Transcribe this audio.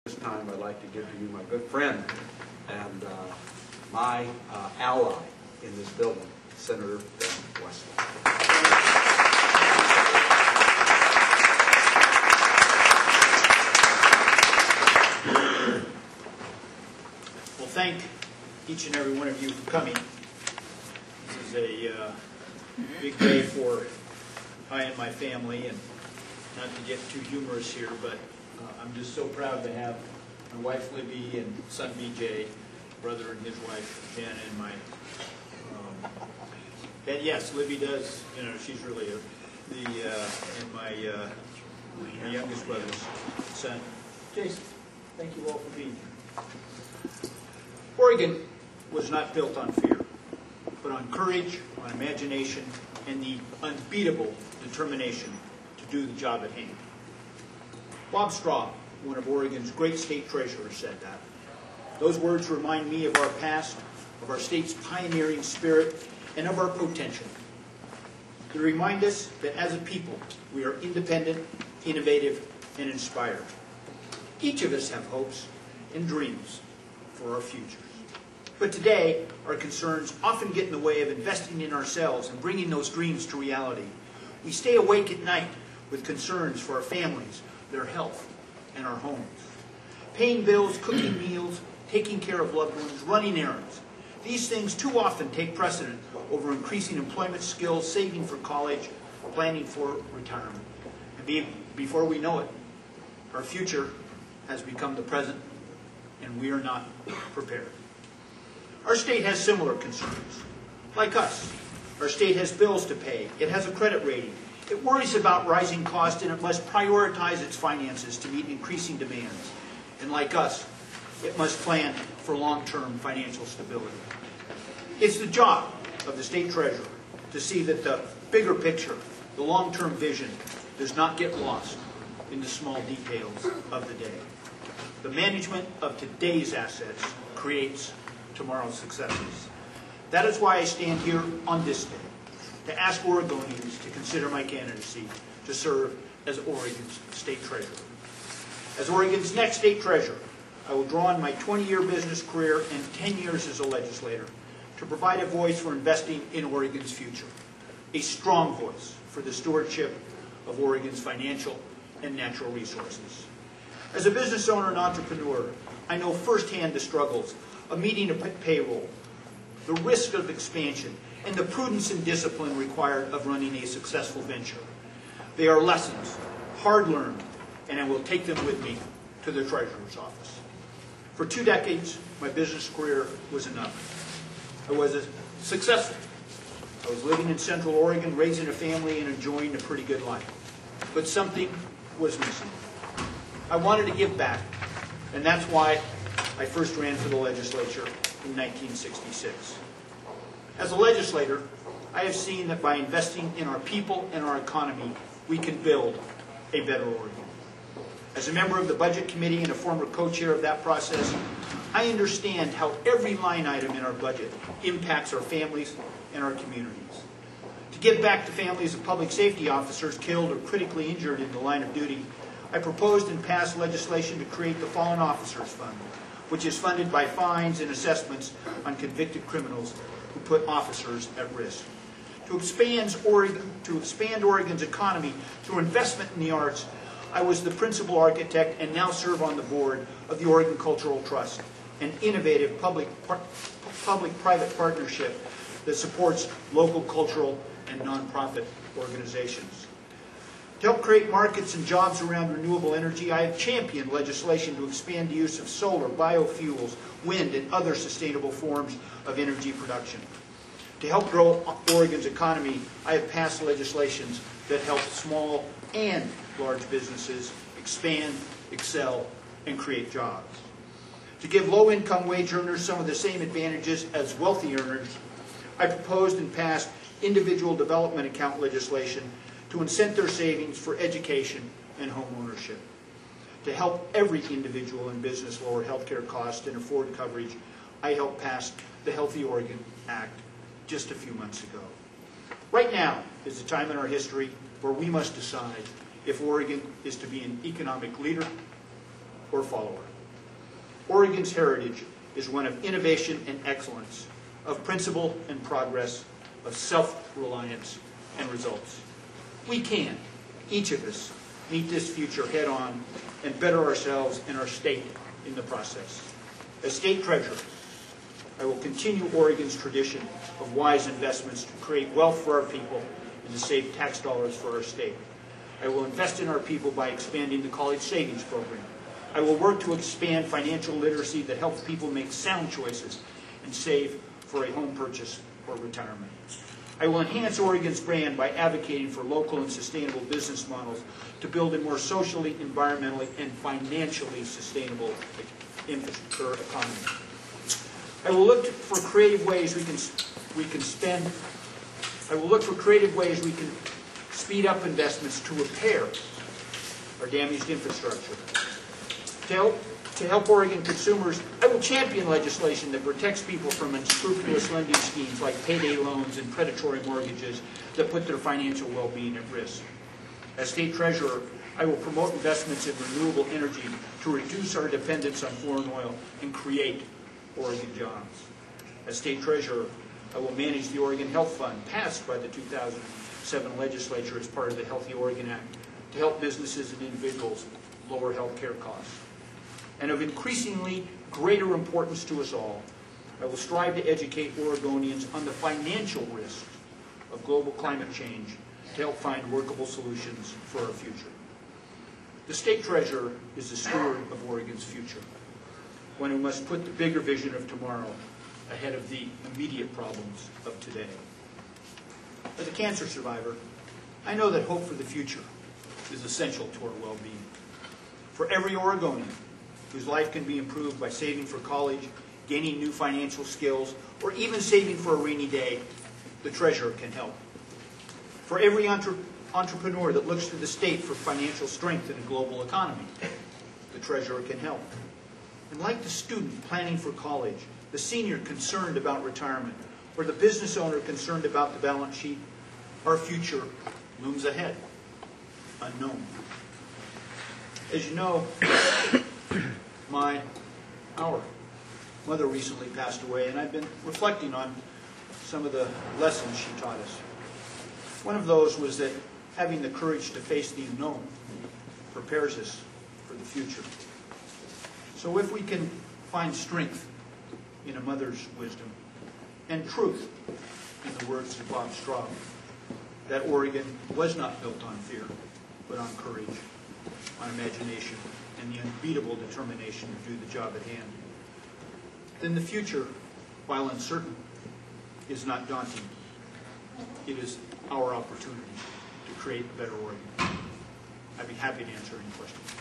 This time I'd like to give to you my good friend and my ally in this building, Senator Ben Westlund. Well, thank each and every one of you for coming. This is a big day for I and my family, and not to get too humorous here, but I'm just so proud to have my wife Libby and son BJ, brother and his wife Jen, and my and yes, Libby does. You know, she's really and my youngest brother's son, Jason. Thank you all for being here. Oregon was not built on fear, but on courage, on imagination, and the unbeatable determination to do the job at hand. Bob Straub, one of Oregon's great state treasurers, said that. Those words remind me of our past, of our state's pioneering spirit, and of our potential. They remind us that as a people, we are independent, innovative, and inspired. Each of us have hopes and dreams for our futures. But today, our concerns often get in the way of investing in ourselves and bringing those dreams to reality. We stay awake at night with concerns for our families, their health, and our homes. Paying bills, cooking meals, taking care of loved ones, running errands. These things too often take precedent over increasing employment skills, saving for college, planning for retirement. And before we know it, our future has become the present, and we are not prepared. Our state has similar concerns. Like us, our state has bills to pay. It has a credit rating. It worries about rising costs, and it must prioritize its finances to meet increasing demands. And like us, it must plan for long-term financial stability. It's the job of the state treasurer to see that the bigger picture, the long-term vision, does not get lost in the small details of the day. The management of today's assets creates tomorrow's successes. That is why I stand here on this day, to ask Oregonians to consider my candidacy to serve as Oregon's state treasurer. As Oregon's next state treasurer, I will draw on my 20-year business career and 10 years as a legislator to provide a voice for investing in Oregon's future, a strong voice for the stewardship of Oregon's financial and natural resources. As a business owner and entrepreneur, I know firsthand the struggles of meeting a payroll, the risk of expansion, and the prudence and discipline required of running a successful venture. They are lessons, hard learned, and I will take them with me to the treasurer's office. For 2 decades, my business career was enough. I was successful. I was living in Central Oregon, raising a family, and enjoying a pretty good life. But something was missing. I wanted to give back, and that's why I first ran for the legislature in 1966. As a legislator, I have seen that by investing in our people and our economy, we can build a better Oregon. As a member of the Budget Committee and a former co-chair of that process, I understand how every line item in our budget impacts our families and our communities. To give back to families of public safety officers killed or critically injured in the line of duty, I proposed and passed legislation to create the Fallen Officers Fund, which is funded by fines and assessments on convicted criminals who put officers at risk. To expand Oregon's economy through investment in the arts, I was the principal architect and now serve on the board of the Oregon Cultural Trust, an innovative public-private partnership that supports local cultural and nonprofit organizations. To help create markets and jobs around renewable energy, I have championed legislation to expand the use of solar, biofuels, wind, and other sustainable forms of energy production. To help grow Oregon's economy, I have passed legislations that help small and large businesses expand, excel, and create jobs. To give low-income wage earners some of the same advantages as wealthy earners, I proposed and passed individual development account legislation to incent their savings for education and home ownership. To help every individual and business lower health care costs and afford coverage, I helped pass the Healthy Oregon Act just a few months ago. Right now is the time in our history where we must decide if Oregon is to be an economic leader or follower. Oregon's heritage is one of innovation and excellence, of principle and progress, of self-reliance and results. We can, each of us, meet this future head-on and better ourselves and our state in the process. As state treasurer, I will continue Oregon's tradition of wise investments to create wealth for our people and to save tax dollars for our state. I will invest in our people by expanding the college savings program. I will work to expand financial literacy that helps people make sound choices and save for a home purchase or retirement. I will enhance Oregon's brand by advocating for local and sustainable business models to build a more socially, environmentally, and financially sustainable economy. I will look for creative ways we can speed up investments to repair our damaged infrastructure. To help Oregon consumers, I will champion legislation that protects people from unscrupulous lending schemes like payday loans and predatory mortgages that put their financial well-being at risk. As state treasurer, I will promote investments in renewable energy to reduce our dependence on foreign oil and create Oregon jobs. As state treasurer, I will manage the Oregon Health Fund, passed by the 2007 legislature as part of the Healthy Oregon Act, to help businesses and individuals lower health care costs. And of increasingly greater importance to us all, I will strive to educate Oregonians on the financial risks of global climate change to help find workable solutions for our future. The state treasurer is the steward of Oregon's future, one who must put the bigger vision of tomorrow ahead of the immediate problems of today. As a cancer survivor, I know that hope for the future is essential to our well-being. For every Oregonian whose life can be improved by saving for college, gaining new financial skills, or even saving for a rainy day, the treasurer can help. For every entrepreneur that looks to the state for financial strength in a global economy, the treasurer can help. And like the student planning for college, the senior concerned about retirement, or the business owner concerned about the balance sheet, our future looms ahead, unknown. As you know, our mother recently passed away, and I've been reflecting on some of the lessons she taught us. One of those was that having the courage to face the unknown prepares us for the future. So if we can find strength in a mother's wisdom and truth in the words of Bob Straub, that Oregon was not built on fear, but on courage, on imagination, and the unbeatable determination to do the job at hand, then the future, while uncertain, is not daunting. It is our opportunity to create a better Oregon. I'd be happy to answer any questions.